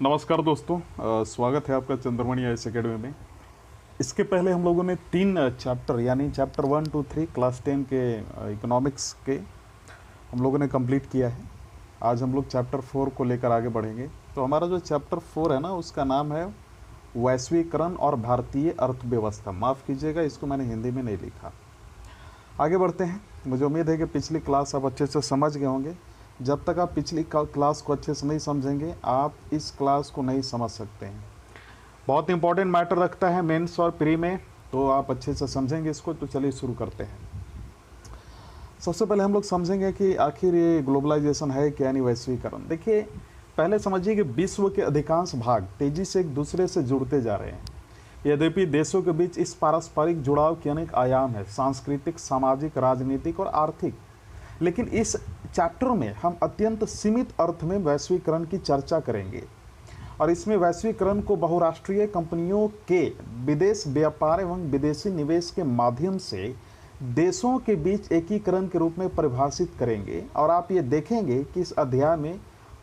नमस्कार दोस्तों, स्वागत है आपका चंद्रमणि आईएएस एकेडमी में। इसके पहले हम लोगों ने 3 चैप्टर यानी चैप्टर 1, 2, 3 क्लास 10 के इकोनॉमिक्स के हम लोगों ने कंप्लीट किया है। आज हम लोग चैप्टर 4 को लेकर आगे बढ़ेंगे। तो हमारा जो चैप्टर 4 है ना, उसका नाम है वैश्वीकरण और भारतीय अर्थव्यवस्था। माफ़ कीजिएगा, इसको मैंने हिंदी में नहीं लिखा। आगे बढ़ते हैं। मुझे उम्मीद है कि पिछली क्लास आप अच्छे से समझ गए होंगे। जब तक आप पिछली क्लास को अच्छे से नहीं समझेंगे, आप इस क्लास को नहीं समझ सकते हैं। बहुत इंपॉर्टेंट मैटर रखता है मेंस और प्री में, तो आप अच्छे से समझेंगे इसको। तो चलिए शुरू करते हैं। सबसे पहले हम लोग समझेंगे कि आखिर ये ग्लोबलाइजेशन है क्या, यानी वैश्वीकरण। देखिए, पहले समझिए कि विश्व के अधिकांश भाग तेज़ी से एक दूसरे से जुड़ते जा रहे हैं। यद्यपि देशों के बीच इस पारस्परिक जुड़ाव के अनेक आयाम हैं, सांस्कृतिक, सामाजिक, राजनीतिक और आर्थिक। लेकिन इस चैप्टर में हम अत्यंत सीमित अर्थ में वैश्वीकरण की चर्चा करेंगे, और इसमें वैश्वीकरण को बहुराष्ट्रीय कंपनियों के विदेश व्यापार एवं विदेशी निवेश के माध्यम से देशों के बीच एकीकरण के रूप में परिभाषित करेंगे। और आप ये देखेंगे कि इस अध्याय में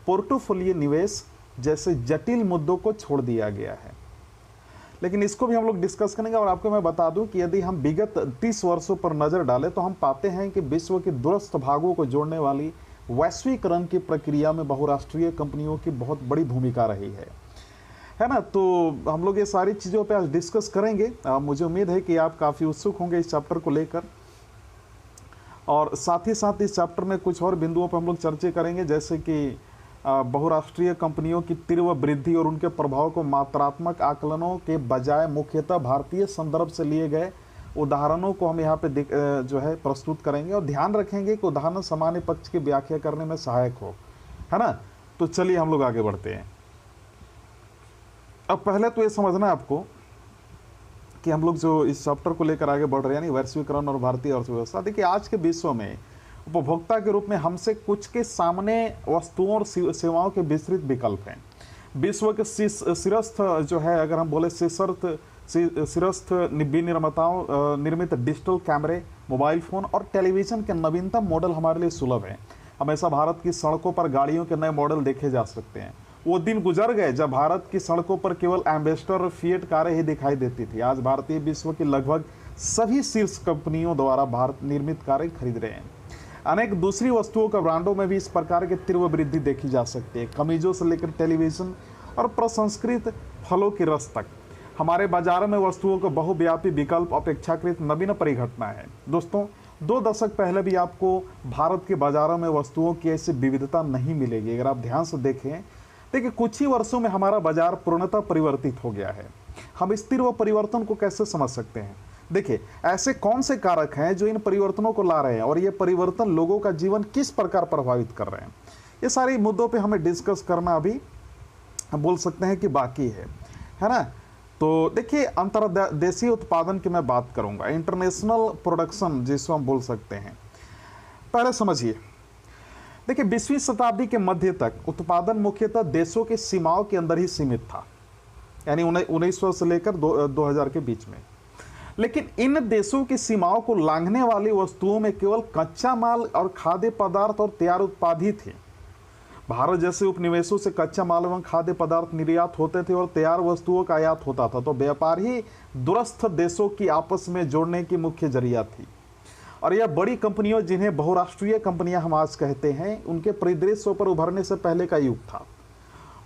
पोर्टफोलियो निवेश जैसे जटिल मुद्दों को छोड़ दिया गया है। लेकिन इसको भी हम लोग डिस्कस करेंगे। और आपको मैं बता दूं कि यदि हम विगत 30 वर्षों पर नज़र डालें तो हम पाते हैं कि विश्व के दूरस्थ भागों को जोड़ने वाली वैश्वीकरण की प्रक्रिया में बहुराष्ट्रीय कंपनियों की बहुत बड़ी भूमिका रही है ना। तो हम लोग ये सारी चीज़ों पे आज डिस्कस करेंगे। मुझे उम्मीद है कि आप काफ़ी उत्सुक होंगे इस चैप्टर को लेकर, और साथ ही साथ इस चैप्टर में कुछ और बिंदुओं पर हम लोग चर्चा करेंगे, जैसे कि बहुराष्ट्रीय कंपनियों की तीव्र वृद्धि और उनके प्रभाव को मात्रात्मक आकलनों के बजाय मुख्यतः भारतीय संदर्भ से लिए गए उदाहरणों को हम यहाँ पे जो है प्रस्तुत करेंगे। और ध्यान रखेंगे कि उदाहरण सामान्य पक्ष की व्याख्या करने में सहायक हो, है ना। तो चलिए हम लोग आगे बढ़ते हैं। अब पहले तो ये समझना है आपको कि हम लोग जो इस चैप्टर को लेकर आगे बढ़ रहे हैं, यानी वैश्वीकरण और भारतीय अर्थव्यवस्था। देखिए, आज के विश्व में उपभोक्ता के रूप में हमसे कुछ के सामने वस्तुओं और सेवाओं के विस्तृत विकल्प हैं। विश्व के सिरस्थ जो है, अगर हम बोले सिरस्थ विनिर्माताओं निर्मित डिजिटल कैमरे, मोबाइल फ़ोन और टेलीविज़न के नवीनतम मॉडल हमारे लिए सुलभ हैं। हमेशा भारत की सड़कों पर गाड़ियों के नए मॉडल देखे जा सकते हैं। वो दिन गुजर गए जब भारत की सड़कों पर केवल एम्बेसडर और फिएट कारें ही दिखाई देती थी। आज भारतीय विश्व की लगभग सभी शीर्ष कंपनियों द्वारा भारत निर्मित कारें खरीद रहे हैं। अनेक दूसरी वस्तुओं का ब्रांडों में भी इस प्रकार की तीव्र वृद्धि देखी जा सकती है। कमीजों से लेकर टेलीविज़न और प्रसंस्कृत फलों की रस तक हमारे बाजारों में वस्तुओं का बहुव्यापी विकल्प अपेक्षाकृत नवीन परिघटना है। दोस्तों, 2 दशक पहले भी आपको भारत के बाजारों में वस्तुओं की ऐसी विविधता नहीं मिलेगी। अगर आप ध्यान से देखें, देखिए, कुछ ही वर्षों में हमारा बाजार पूर्णतः परिवर्तित हो गया है। हम इस तीव्र परिवर्तन को कैसे समझ सकते हैं? देखिए, ऐसे कौन से कारक हैं जो इन परिवर्तनों को ला रहे हैं, और ये परिवर्तन लोगों का जीवन किस प्रकार प्रभावित कर रहे हैं? ये सारे मुद्दों पे हमें डिस्कस करना अभी हम बोल सकते हैं कि बाकी है ना। तो देखिए, अंतर्देशीय उत्पादन की मैं बात करूंगा, इंटरनेशनल प्रोडक्शन जिसको हम बोल सकते हैं। पहले समझिए, देखिए, 20वीं शताब्दी के मध्य तक उत्पादन मुख्यतः देशों की सीमाओं के अंदर ही सीमित था, यानी 1900 से लेकर 2000 के बीच में। लेकिन इन देशों की सीमाओं को लांघने वाली वस्तुओं में केवल कच्चा माल और खाद्य पदार्थ और तैयार उत्पाद ही थे। भारत जैसे उपनिवेशों से कच्चा माल एवं खाद्य पदार्थ निर्यात होते थे और तैयार वस्तुओं का आयात होता था। तो व्यापार ही दूरस्थ देशों की आपस में जोड़ने की मुख्य जरिया थी। और यह बड़ी कंपनियों, जिन्हें बहुराष्ट्रीय कंपनियां हम आज कहते हैं, उनके परिदृश्य पर उभरने से पहले का युग था।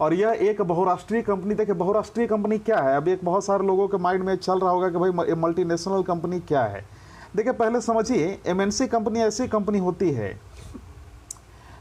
और यह एक बहुराष्ट्रीय कंपनी, देखिए, बहुराष्ट्रीय कंपनी क्या है? अभी एक बहुत सारे लोगों के माइंड में चल रहा होगा कि भाई मल्टीनेशनल कंपनी क्या है। देखिए, पहले समझिए, एमएनसी कंपनी ऐसी कंपनी होती है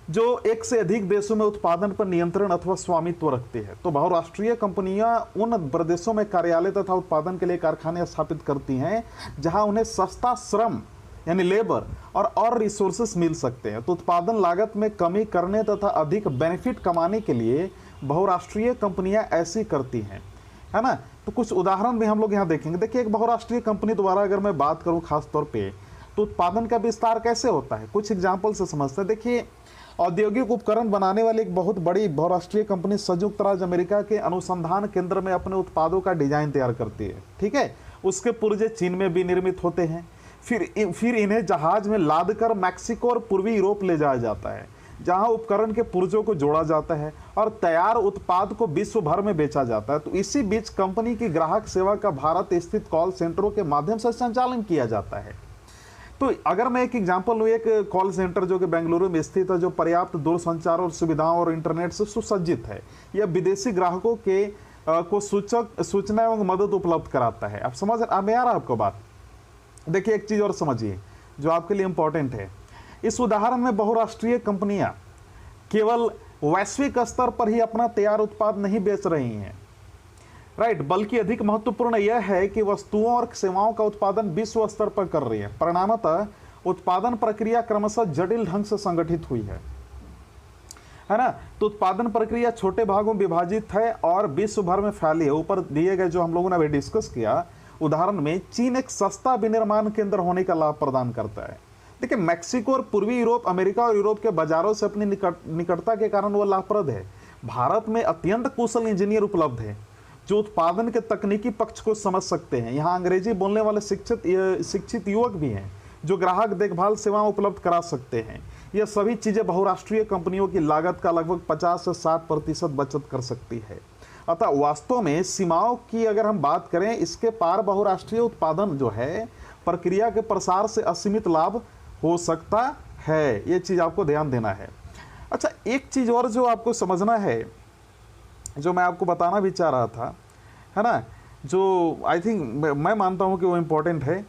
जो एक से अधिक देशों में उत्पादन पर नियंत्रण अथवा स्वामित्व रखती है। तो बहुराष्ट्रीय कंपनियां उन प्रदेशों में कार्यालय तथा उत्पादन के लिए कारखाने स्थापित करती हैं जहां उन्हें सस्ता श्रम यानी लेबर और रिसोर्सेस मिल सकते हैं। तो उत्पादन लागत में कमी करने तथा अधिक बेनिफिट कमाने के लिए बहुराष्ट्रीय कंपनियां ऐसी करती हैं, है ना। तो कुछ उदाहरण भी हम लोग यहाँ देखेंगे। देखिए, एक बहुराष्ट्रीय कंपनी द्वारा अगर मैं बात करूँ खास तौर पे, तो उत्पादन का विस्तार कैसे होता है, कुछ एग्जाम्पल से समझते हैं। देखिए, औद्योगिक उपकरण बनाने वाली एक बहुत बड़ी बहुराष्ट्रीय कंपनी संयुक्त राज्य अमेरिका के अनुसंधान केंद्र में अपने उत्पादों का डिजाइन तैयार करती है, ठीक है। उसके पुर्जे चीन में विनिर्मित होते हैं, फिर इन्हें जहाज में लादकर मैक्सिको और पूर्वी यूरोप ले जाया जाता है। जहां उपकरण के पुर्जों को जोड़ा जाता है और तैयार उत्पाद को विश्व भर में बेचा जाता है। तो इसी बीच कंपनी की ग्राहक सेवा का भारत स्थित कॉल सेंटरों के माध्यम से संचालन किया जाता है। तो अगर मैं एक एग्जांपल लूँ, एक कॉल सेंटर जो कि बेंगलुरु में स्थित है, जो पर्याप्त दूरसंचार और सुविधाओं और इंटरनेट से सुसज्जित है, यह विदेशी ग्राहकों के को सूचना एवं मदद उपलब्ध कराता है। आप समझ आ रहा है आपको बात? देखिए एक चीज़ और समझिए जो आपके लिए इंपॉर्टेंट है। इस उदाहरण में बहुराष्ट्रीय कंपनियां केवल वैश्विक स्तर पर ही अपना तैयार उत्पाद नहीं बेच रही हैं, राइट, बल्कि अधिक महत्वपूर्ण यह है कि वस्तुओं और सेवाओं का उत्पादन विश्व स्तर पर कर रही है। परिणामतः उत्पादन प्रक्रिया क्रमशः जटिल ढंग से संगठित हुई है ना। तो उत्पादन प्रक्रिया छोटे भागों में विभाजित है और विश्व भर में फैली है। ऊपर दिए गए जो हम लोगों ने अभी डिस्कस किया उदाहरण में, चीन एक सस्ता विनिर्माण केंद्र होने का लाभ प्रदान करता है। देखिए मैक्सिको और पूर्वी यूरोप, अमेरिका और यूरोप के बाजारों से अपनी निकटता के कारण वह लाभप्रद है। भारत में अत्यंत कुशल इंजीनियर उपलब्ध है जो उत्पादन के तकनीकी पक्ष को समझ सकते हैं। यहाँ अंग्रेजी बोलने वाले शिक्षित युवक भी हैं जो ग्राहक देखभाल सेवाएं उपलब्ध करा सकते हैं। यह सभी चीज़ें बहुराष्ट्रीय कंपनियों की लागत का लगभग 50 से 60% बचत कर सकती है। अतः वास्तव में सीमाओं की अगर हम बात करें, इसके पार बहुराष्ट्रीय उत्पादन जो है प्रक्रिया के प्रसार से असीमित लाभ हो सकता है। ये चीज़ आपको ध्यान देना है। अच्छा, एक चीज़ और जो आपको समझना है, जो मैं आपको बताना भी चाह रहा था, है ना, जो आई थिंक मैं मानता हूँ कि वो इम्पोर्टेंट है।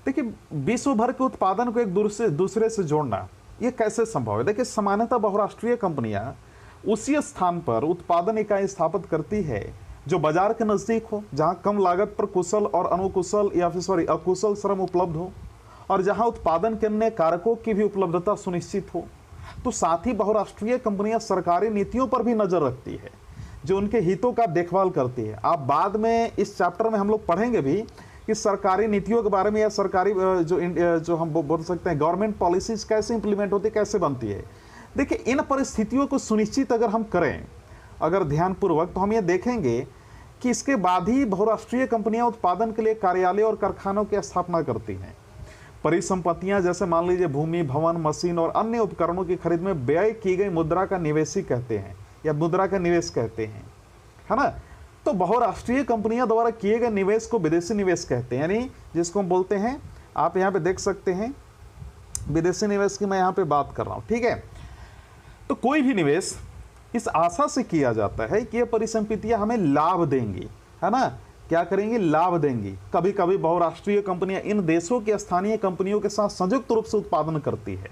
देखिए विश्व भर के उत्पादन को एक दूसरे से जोड़ना ये कैसे संभव है? देखिए सामान्यतः बहुराष्ट्रीय कंपनियां उसी स्थान पर उत्पादन इकाई स्थापित करती है जो बाजार के नज़दीक हो, जहां कम लागत पर कुशल और अनुकुशल या फिर अकुशल श्रम उपलब्ध हो और जहां उत्पादन के अन्य कारकों की भी उपलब्धता सुनिश्चित हो। तो साथ ही बहुराष्ट्रीय कंपनियां सरकारी नीतियों पर भी नजर रखती है जो उनके हितों का देखभाल करती है। आप बाद में इस चैप्टर में हम लोग पढ़ेंगे भी कि सरकारी नीतियों के बारे में या सरकारी जो हम बोल सकते हैं गवर्नमेंट पॉलिसीज कैसे इंप्लीमेंट होती है, कैसे बनती है। देखिए इन परिस्थितियों को सुनिश्चित अगर हम करें अगर ध्यानपूर्वक, तो हम ये देखेंगे कि इसके बाद ही बहुराष्ट्रीय कंपनियां उत्पादन के लिए कार्यालय और कारखानों की स्थापना करती हैं। परिसंपत्तियां जैसे मान लीजिए भूमि, भवन, मशीन और अन्य उपकरणों की खरीद में व्यय की गई मुद्रा का निवेशी कहते हैं या मुद्रा का निवेश कहते हैं, है ना। तो बहुराष्ट्रीय कंपनियां द्वारा किए गए निवेश को विदेशी निवेश कहते हैं, यानी जिसको हम बोलते हैं, आप यहाँ पे देख सकते हैं विदेशी निवेश की मैं यहाँ पे बात कर रहा हूँ, ठीक है। तो कोई भी निवेश इस आशा से किया जाता है कि ये परिसंपत्तियां हमें लाभ देंगी, है ना, क्या करेंगी, लाभ देंगी। कभी कभी बहुराष्ट्रीय कंपनियां इन देशों की स्थानीय कंपनियों के साथ संयुक्त रूप से उत्पादन करती है।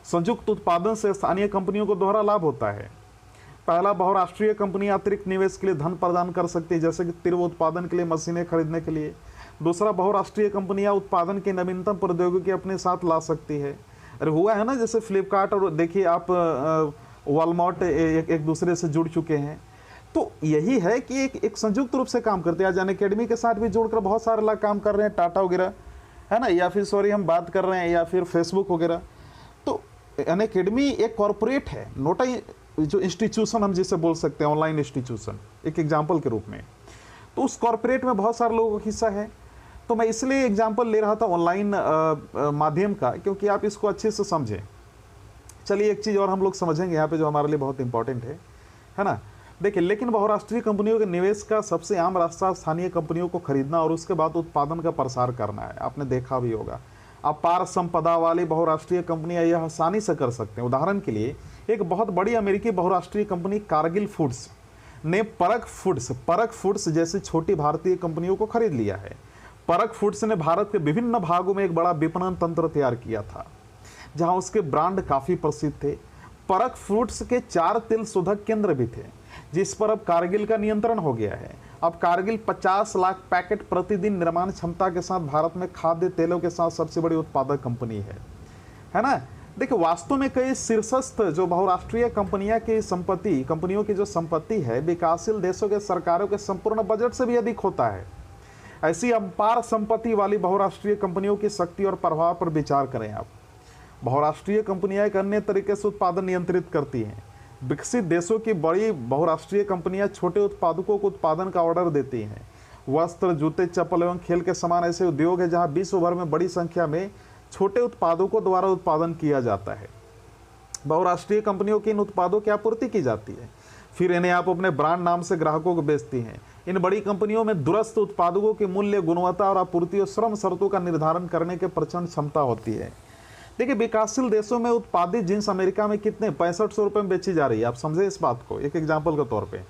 संयुक्त उत्पादन से स्थानीय कंपनियों को दोहरा लाभ होता है। पहला, बहुराष्ट्रीय कंपनियां अतिरिक्त निवेश के लिए धन प्रदान कर सकती है, जैसे कि तीव्र उत्पादन के लिए मशीनें खरीदने के लिए। दूसरा, बहुराष्ट्रीय कंपनियां उत्पादन की नवीनतम प्रौद्योगिकी अपने साथ ला सकती है। अरे हुआ है ना, जैसे फ्लिपकार्ट और देखिए आप वॉलमार्ट एक दूसरे से जुड़ चुके हैं। तो यही है कि एक संयुक्त रूप से काम करते हैं। आज अनअकैडमी के साथ भी जोड़कर बहुत सारे लोग काम कर रहे हैं, टाटा वगैरह, है ना, या फिर सॉरी हम बात कर रहे हैं या फिर फेसबुक वगैरह। तो अनअकैडमी एक कॉरपोरेट है, नोट जो इंस्टीट्यूशन हम जिसे बोल सकते हैं, ऑनलाइन इंस्टीट्यूशन एक एग्जाम्पल के रूप में। तो उस कॉरपोरेट में बहुत सारे लोगों का हिस्सा है। तो मैं इसलिए एग्जाम्पल ले रहा था ऑनलाइन माध्यम का, क्योंकि आप इसको अच्छे से समझें। चलिए एक चीज़ और हम लोग समझेंगे यहाँ पे जो हमारे लिए बहुत इंपॉर्टेंट है ना। देखिए, लेकिन बहुराष्ट्रीय कंपनियों के निवेश का सबसे आम रास्ता स्थानीय कंपनियों को खरीदना और उसके बाद उत्पादन का प्रसार करना है। आपने देखा भी होगा, अपार संपदा वाली बहुराष्ट्रीय कंपनियां यह आसानी से कर सकते हैं। उदाहरण के लिए एक बहुत बड़ी अमेरिकी बहुराष्ट्रीय कंपनी कारगिल फूड्स ने परख फूड्स जैसी छोटी भारतीय कंपनियों को खरीद लिया है। परख फूड्स ने भारत के विभिन्न भागों में एक बड़ा विपणन तंत्र तैयार किया था, जहां उसके ब्रांड काफी प्रसिद्ध थे। परख फूड्स के 4 तेल शोधक केंद्र भी थे, जिस पर अब कारगिल का नियंत्रण हो गया है। अब कारगिल 50 लाख पैकेट प्रतिदिन निर्माण क्षमता के साथ भारत में खाद्य तेलों के साथ सबसे बड़ी उत्पादक कंपनी है ना। देखिए, वास्तव में कई शीर्षस्थ जो बहुराष्ट्रीय कंपनियों की जो संपत्ति है, विकासशील देशों के सरकारों के संपूर्ण बजट से भी अधिक होता है। ऐसी अपार संपत्ति वाली बहुराष्ट्रीय कंपनियों की शक्ति और प्रभाव पर विचार करें आप। बहुराष्ट्रीय कंपनियां एक अन्य तरीके से उत्पादन नियंत्रित करती हैं। विकसित देशों की बड़ी बहुराष्ट्रीय कंपनियां छोटे उत्पादकों को उत्पादन का ऑर्डर देती हैं। वस्त्र, जूते, चप्पल एवं खेल के समान ऐसे उद्योग है जहां विश्व भर में बड़ी संख्या में छोटे उत्पादकों द्वारा उत्पादन किया जाता है। बहुराष्ट्रीय कंपनियों के इन उत्पादों की आपूर्ति की जाती है, फिर इन्हें आप अपने ब्रांड नाम से ग्राहकों को बेचती हैं। इन बड़ी कंपनियों में दूरस्थ उत्पादों के मूल्य, गुणवत्ता और आपूर्ति और श्रम शर्तों का निर्धारण करने के प्रचंड क्षमता होती है। देखिए, विकासशील देशों में उत्पादित जींस अमेरिका में कितने 6500 रुपये में बेची जा रही है। आप समझे इस बात को एक एग्जाम्पल के तौर पर।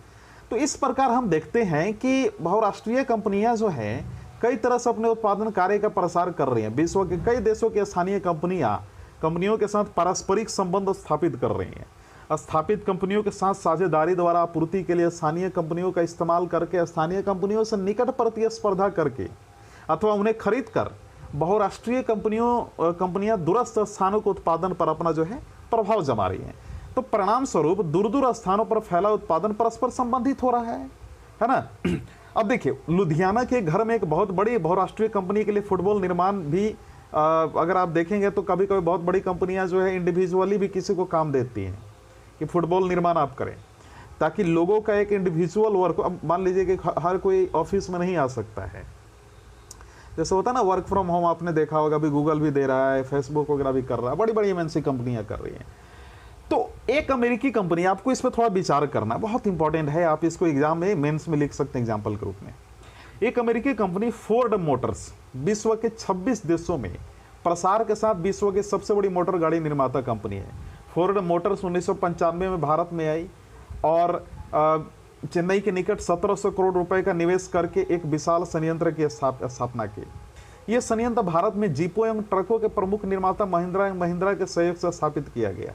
तो इस प्रकार हम देखते हैं कि बहुराष्ट्रीय कंपनियां जो हैं कई तरह से अपने उत्पादन कार्य का प्रसार कर रही हैं। विश्व के कई देशों की स्थानीय कंपनियों के साथ पारस्परिक संबंध स्थापित कर रही हैं। स्थापित कंपनियों के साथ साझेदारी द्वारा आपूर्ति के लिए स्थानीय कंपनियों का इस्तेमाल करके स्थानीय कंपनियों से निकट प्रतिस्पर्धा करके अथवा उन्हें खरीद कर बहुराष्ट्रीय कंपनियां दूरस्थ स्थानों के उत्पादन पर अपना जो है प्रभाव जमा रही हैं। तो परिणाम स्वरूप दूर दूर स्थानों पर फैला उत्पादन परस्पर संबंधित हो रहा है ना। अब देखिए, लुधियाना के घर में एक बहुत बड़ी बहुराष्ट्रीय कंपनी के लिए फुटबॉल निर्माण भी अगर आप देखेंगे तो कभी कभी बहुत बड़ी कंपनियां जो है इंडिविजुअली भी किसी को काम देती हैं कि फुटबॉल निर्माण आप करें, ताकि लोगों का एक इंडिविजुअल वर्क। अब मान लीजिए कि हर कोई ऑफिस में नहीं आ सकता है, जैसे होता है ना वर्क फ्रॉम होम, आपने देखा होगा, अभी गूगल भी दे रहा है, फेसबुक वगैरह भी कर रहा है, बड़ी बड़ी एमएनसी कंपनियां कर रही हैं। तो एक अमेरिकी कंपनी, आपको इस पर थोड़ा विचार करना बहुत इंपॉर्टेंट है, आप इसको एग्जाम में मेंस में लिख सकते हैं एग्जाम्पल के रूप में। एक अमेरिकी कंपनी फोर्ड मोटर्स विश्व के 26 देशों में प्रसार के साथ विश्व की सबसे बड़ी मोटर गाड़ी निर्माता कंपनी है। फोर्ड मोटर्स 1995 में भारत में आई और चेन्नई के निकट 1700 करोड़ रुपए का निवेश करके एक विशाल संयंत्र की स्थापना की। यह संयंत्र भारत में जीपों एवं ट्रकों के प्रमुख निर्माता महिंद्रा एवं महिंद्रा के सहयोग से स्थापित किया गया।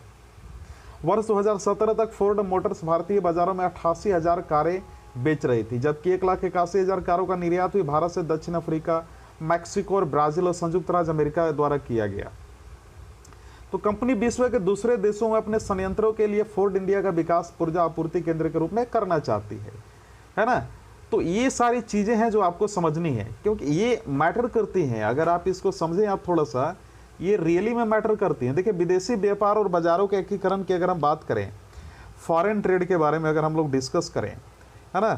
वर्ष 2017 तक फोर्ड मोटर्स भारतीय बाजारों में 88,000 कारें बेच रही थी, जबकि 1,81,000 कारों का निर्यात भी भारत से दक्षिण अफ्रीका, मैक्सिको और ब्राजील और संयुक्त राज्य अमेरिका द्वारा किया गया। तो कंपनी विश्व के दूसरे देशों में अपने संयंत्रों के लिए फोर्ड इंडिया का विकास ऊर्जा आपूर्ति केंद्र के रूप में करना चाहती है ना। तो ये सारी चीजें हैं जो आपको समझनी है, क्योंकि ये मैटर करती हैं। अगर आप इसको समझें आप थोड़ा सा, ये रियली में मैटर करती हैं। देखिए, विदेशी व्यापार और बाजारों के एकीकरण की अगर हम बात करें, फॉरेन ट्रेड के बारे में अगर हम लोग डिस्कस करें, है ना,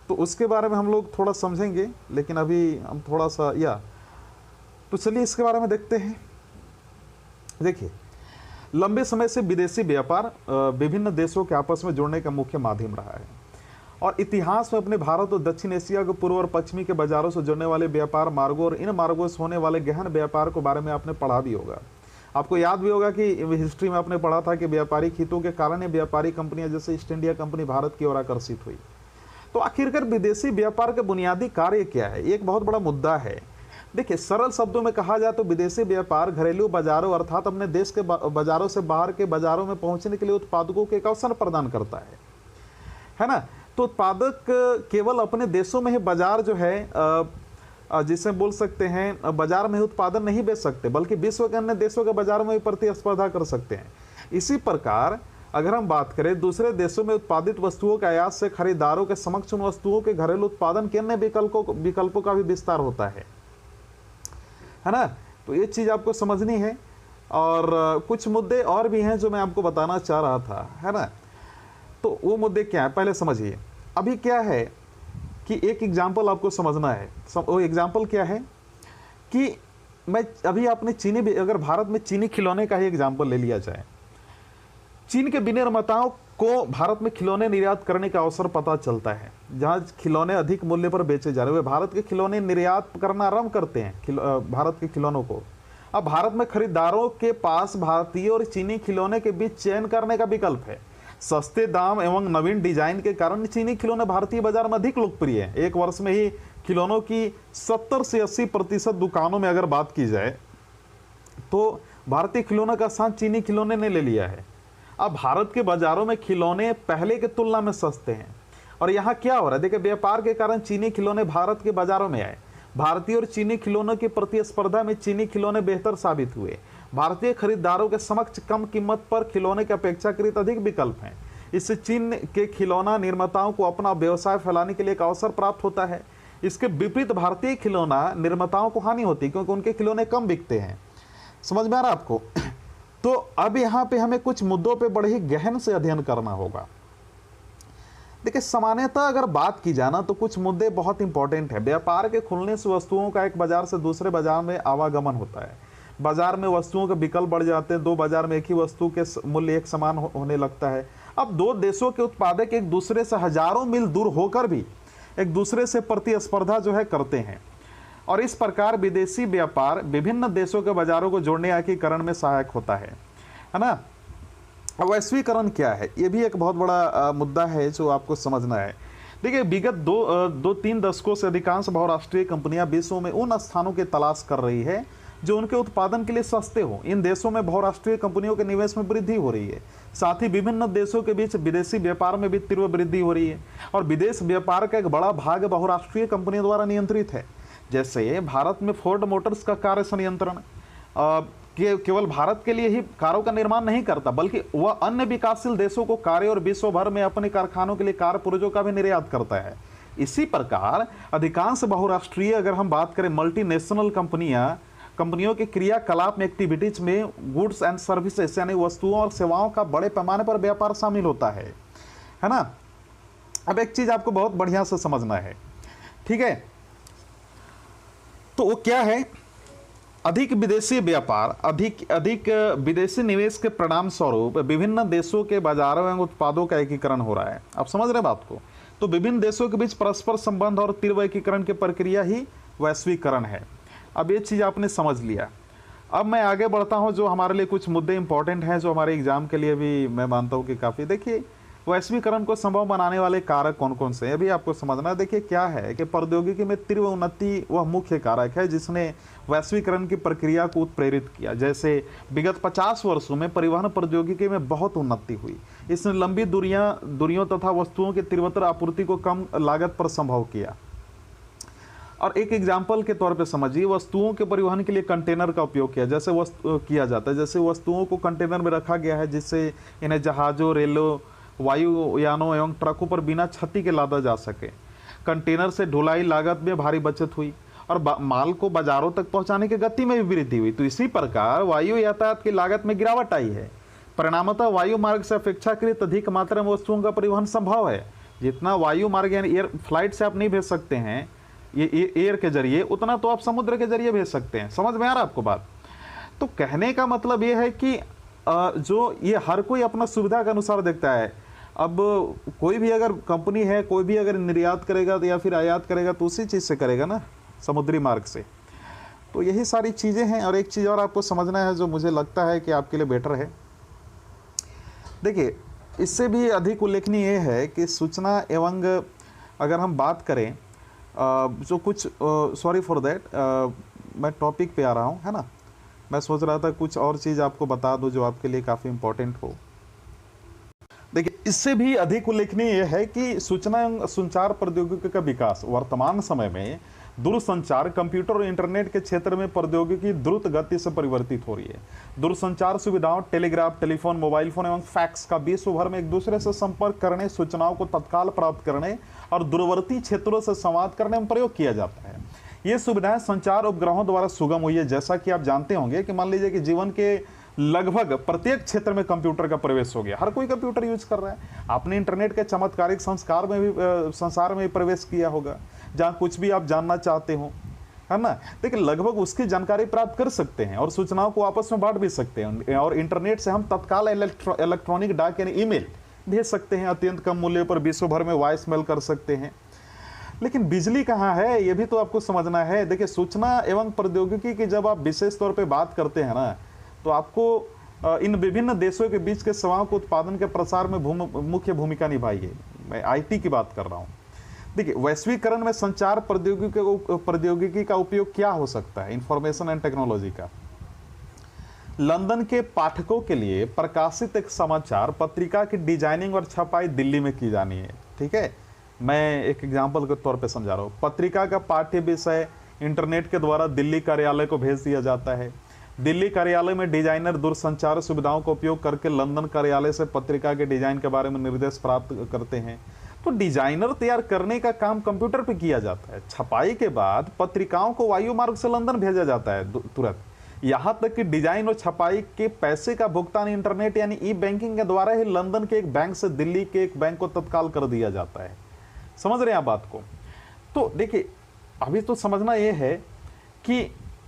तो उसके बारे में हम लोग थोड़ा समझेंगे, लेकिन अभी हम थोड़ा सा तो चलिए इसके बारे में देखते हैं। देखिए, लंबे समय से विदेशी व्यापार विभिन्न देशों के आपस में जोड़ने का मुख्य माध्यम रहा है और इतिहास में अपने भारत और दक्षिण एशिया को पूर्व और पश्चिमी के बाजारों से जोड़ने वाले व्यापार मार्गों और इन मार्गों से होने वाले गहन व्यापार के बारे में आपने पढ़ा भी होगा। आपको याद भी होगा कि हिस्ट्री में आपने पढ़ा था कि व्यापारिक हितों के कारण ये व्यापारी कंपनियां जैसे ईस्ट इंडिया कंपनी भारत की ओर आकर्षित हुई। तो आखिरकार विदेशी व्यापार का बुनियादी कार्य क्या है, एक बहुत बड़ा मुद्दा है। देखिए, सरल शब्दों में कहा जाए तो विदेशी व्यापार घरेलू बाजारों अर्थात अपने देश के बाजारों से बाहर के बाजारों में पहुंचने के लिए उत्पादकों को एक अवसर प्रदान करता है ना। तो उत्पादक केवल अपने देशों में ही बाजार जो है जिसे बोल सकते हैं बाजार में ही उत्पादन नहीं बेच सकते, बल्कि विश्व के अन्य देशों के बाजारों में भी प्रतिस्पर्धा कर सकते हैं। इसी प्रकार अगर हम बात करें दूसरे देशों में उत्पादित वस्तुओं के आयात से खरीदारों के समक्ष उन वस्तुओं के घरेलू उत्पादन के अन्य विकल्पों का भी विस्तार होता है ना। तो ये चीज़ आपको समझनी है। और कुछ मुद्दे और भी हैं जो मैं आपको बताना चाह रहा था, है ना। तो वो मुद्दे क्या है पहले समझिए। अभी क्या है कि एक एग्जाम्पल आपको समझना है। वो एग्जाम्पल क्या है कि मैं अभी आपने अगर भारत में चीनी खिलौने का ही एग्जाम्पल ले लिया जाए, चीन के विनिर्माताओं को भारत में खिलौने निर्यात करने का अवसर पता चलता है। जहां खिलौने अधिक मूल्य पर बेचे जा रहे हैं, वे भारत के खिलौने निर्यात करना आरंभ करते हैं, भारत के खिलौनों को। अब भारत में खरीदारों के पास भारतीय और चीनी खिलौने के बीच चयन करने का विकल्प है। सस्ते दाम एवं नवीन डिजाइन के कारण चीनी खिलौने भारतीय बाजार में अधिक लोकप्रिय हैं। एक वर्ष में ही खिलौनों की 70 से 80% दुकानों में अगर बात की जाए तो भारतीय खिलौनों का स्थान चीनी खिलौने ने ले लिया है। अब भारत के बाजारों में खिलौने पहले की तुलना में सस्ते हैं। और यहाँ क्या हो रहा है, देखिए, व्यापार के कारण चीनी खिलौने भारत के बाजारों में आए। भारतीय और चीनी खिलौनों की प्रतिस्पर्धा में चीनी खिलौने बेहतर साबित हुए। भारतीय खरीदारों के समक्ष कम कीमत पर खिलौने के अपेक्षाकृत अधिक विकल्प हैं। इससे चीन के खिलौना निर्माताओं को अपना व्यवसाय फैलाने के लिए एक अवसर प्राप्त होता है। इसके विपरीत भारतीय खिलौना निर्माताओं को हानि होती है, क्योंकि उनके खिलौने कम बिकते हैं। समझ में आ रहा आपको? तो अब यहाँ पे हमें कुछ मुद्दों पे बड़े ही गहन से अध्ययन करना होगा। देखिए, सामान्यतः अगर बात की जाना तो कुछ मुद्दे बहुत इंपॉर्टेंट है। व्यापार के खुलने से वस्तुओं का एक बाजार से दूसरे बाजार में आवागमन होता है। बाजार में वस्तुओं के विकल्प बढ़ जाते हैं, दो बाजार में एक ही वस्तु के मूल्य एक समान होने लगता है। अब दो देशों के उत्पादक एक दूसरे से हजारों मील दूर होकर भी एक दूसरे से प्रतिस्पर्धा जो है करते हैं, और इस प्रकार विदेशी व्यापार विभिन्न देशों के बाजारों को जोड़ने या एकीकरण में सहायक होता है ना। वैश्वीकरण क्या है, ये भी एक बहुत बड़ा मुद्दा है जो आपको समझना है। देखिए, विगत दो तीन दशकों से अधिकांश बहुराष्ट्रीय कंपनियां विश्व में उन स्थानों की तलाश कर रही है जो उनके उत्पादन के लिए सस्ते हो। इन देशों में बहुराष्ट्रीय कंपनियों के निवेश में वृद्धि हो रही है, साथ ही विभिन्न देशों के बीच विदेशी व्यापार में भी तीव्र वृद्धि हो रही है, और विदेश व्यापार का एक बड़ा भाग बहुराष्ट्रीय कंपनियों द्वारा नियंत्रित है। जैसे भारत में फोर्ड मोटर्स का कार्य संयंत्रण केवल भारत के लिए ही कारों का निर्माण नहीं करता, बल्कि वह अन्य विकासशील देशों को कारें और विश्व भर में अपने कारखानों के लिए कार पुर्जों का भी निर्यात करता है। इसी प्रकार अधिकांश बहुराष्ट्रीय, अगर हम बात करें मल्टीनेशनल कंपनियों के क्रियाकलाप में, एक्टिविटीज में गुड्स एंड सर्विसेज यानी वस्तुओं और सेवाओं का बड़े पैमाने पर व्यापार शामिल होता है ना। अब एक चीज आपको बहुत बढ़िया से समझना है, ठीक है, तो वो क्या है, अधिक विदेशी व्यापार, अधिक विदेशी निवेश के परिणाम स्वरूप विभिन्न देशों के बाजारों एवं उत्पादों का एकीकरण हो रहा है। आप समझ रहे हैं बात को। तो विभिन्न देशों के बीच परस्पर संबंध और तीव्र एकीकरण की प्रक्रिया ही वैश्वीकरण है। अब ये चीज़ आपने समझ लिया। अब मैं आगे बढ़ता हूँ, जो हमारे लिए कुछ मुद्दे इंपॉर्टेंट हैं, जो हमारे एग्जाम के लिए भी मैं मानता हूँ कि काफ़ी। देखिए, वैश्वीकरण को संभव बनाने वाले कारक कौन कौन से हैं, अभी आपको समझना है। देखिए, क्या है कि प्रौद्योगिकी में तीव्र उन्नति वह मुख्य कारक है जिसने वैश्वीकरण की प्रक्रिया को उत्प्रेरित किया। जैसे विगत 50 वर्षों में परिवहन प्रौद्योगिकी में बहुत उन्नति हुई। इसने लंबी दूरियों तथा वस्तुओं की तीव्रतर आपूर्ति को कम लागत पर संभव किया। और एक एग्जाम्पल के तौर पे समझिए, वस्तुओं के परिवहन के लिए कंटेनर का उपयोग किया किया जाता है। जैसे वस्तुओं को कंटेनर में रखा गया है, जिससे इन्हें जहाज़ों, रेलों, वायुयानों एवं ट्रकों पर बिना क्षति के लादा जा सके। कंटेनर से ढुलाई लागत में भारी बचत हुई और माल को बाजारों तक पहुंचाने की गति में भी वृद्धि हुई। तो इसी प्रकार वायु यातायात की लागत में गिरावट आई है। परिणामतः वायु मार्ग से अपेक्षाकृत अधिक मात्रा में वस्तुओं का परिवहन संभव है। जितना वायु मार्ग यानी एयर फ्लाइट से आप नहीं भेज सकते हैं ये एयर के जरिए, उतना तो आप समुद्र के जरिए भेज सकते हैं। समझ में आ रहा है आपको बात। तो कहने का मतलब ये है कि जो ये हर कोई अपना सुविधा के अनुसार देखता है। अब कोई भी अगर कंपनी है, कोई भी अगर निर्यात करेगा तो या फिर आयात करेगा तो उसी चीज़ से करेगा ना, समुद्री मार्ग से। तो यही सारी चीज़ें हैं। और एक चीज़ और आपको समझना है जो मुझे लगता है कि आपके लिए बेटर है। देखिए, इससे भी अधिक उल्लेखनीय ये है कि सूचना एवं अगर हम बात करें जो कुछ सॉरी फॉर दैट, मैं टॉपिक पे आ रहा हूँ, है ना। मैं सोच रहा था कुछ और चीज़ आपको बता दूँ जो आपके लिए काफ़ी इम्पोर्टेंट हो। देखिए, इससे भी अधिक उल्लेखनीय यह है कि सूचना एवं संचार प्रौद्योगिकी का विकास वर्तमान समय में दूरसंचार, कंप्यूटर और इंटरनेट के क्षेत्र में प्रौद्योगिकी द्रुत गति से परिवर्तित हो रही है। दूरसंचार सुविधाओं, टेलीग्राफ, टेलीफोन, मोबाइल फोन एवं फैक्स का विश्व भर में एक दूसरे से संपर्क करने, सूचनाओं को तत्काल प्राप्त करने और दूरवर्ती क्षेत्रों से संवाद करने में प्रयोग किया जाता है। ये सुविधाएं संचार उपग्रहों द्वारा सुगम हुई है। जैसा कि आप जानते होंगे कि मान लीजिए कि जीवन के लगभग प्रत्येक क्षेत्र में कंप्यूटर का प्रवेश हो गया। हर कोई कंप्यूटर यूज कर रहा है। आपने इंटरनेट के चमत्कारिक संसार में भी प्रवेश किया होगा, जहाँ कुछ भी आप जानना चाहते हो, है ना। देखिए, लगभग उसकी जानकारी प्राप्त कर सकते हैं और सूचनाओं को आपस में बांट भी सकते हैं। और इंटरनेट से हम तत्काल इलेक्ट्रॉनिक डाक यानी ईमेल भेज सकते हैं। अत्यंत कम मूल्य पर विश्व भर में वॉइस मेल कर सकते हैं। लेकिन बिजली कहाँ है, ये भी तो आपको समझना है। देखिए, सूचना एवं प्रौद्योगिकी की जब आप विशेष तौर पे बात करते हैं ना, तो आपको इन विभिन्न देशों के बीच के सेवाओं को उत्पादन के प्रसार में मुख्य भूमिका निभाई है। मैं आईटी की बात कर रहा हूँ। देखिए, वैश्वीकरण में संचार प्रौद्योगिकी का उपयोग क्या हो सकता है, इंफॉर्मेशन एंड टेक्नोलॉजी का। लंदन के पाठकों के लिए प्रकाशित एक समाचार पत्रिका की डिजाइनिंग और छपाई दिल्ली में की जानी है। ठीक है, मैं एक एग्जाम्पल के तौर पे समझा रहा हूँ। पत्रिका का पाठ्य विषय इंटरनेट के द्वारा दिल्ली कार्यालय को भेज दिया जाता है। दिल्ली कार्यालय में डिजाइनर दूरसंचार सुविधाओं का उपयोग करके लंदन कार्यालय से पत्रिका के डिजाइन के बारे में निर्देश प्राप्त करते हैं। तो डिजाइनर तैयार करने का काम कंप्यूटर पे किया जाता है। छपाई के बाद पत्रिकाओं को वायु मार्ग से लंदन भेजा जाता है तुरंत। यहाँ तक कि डिजाइन और छपाई के पैसे का भुगतान इंटरनेट यानी ई बैंकिंग के द्वारा ही लंदन के एक बैंक से दिल्ली के एक बैंक को तत्काल कर दिया जाता है। समझ रहे हैं आप बात को। तो देखिए, अभी तो समझना यह है कि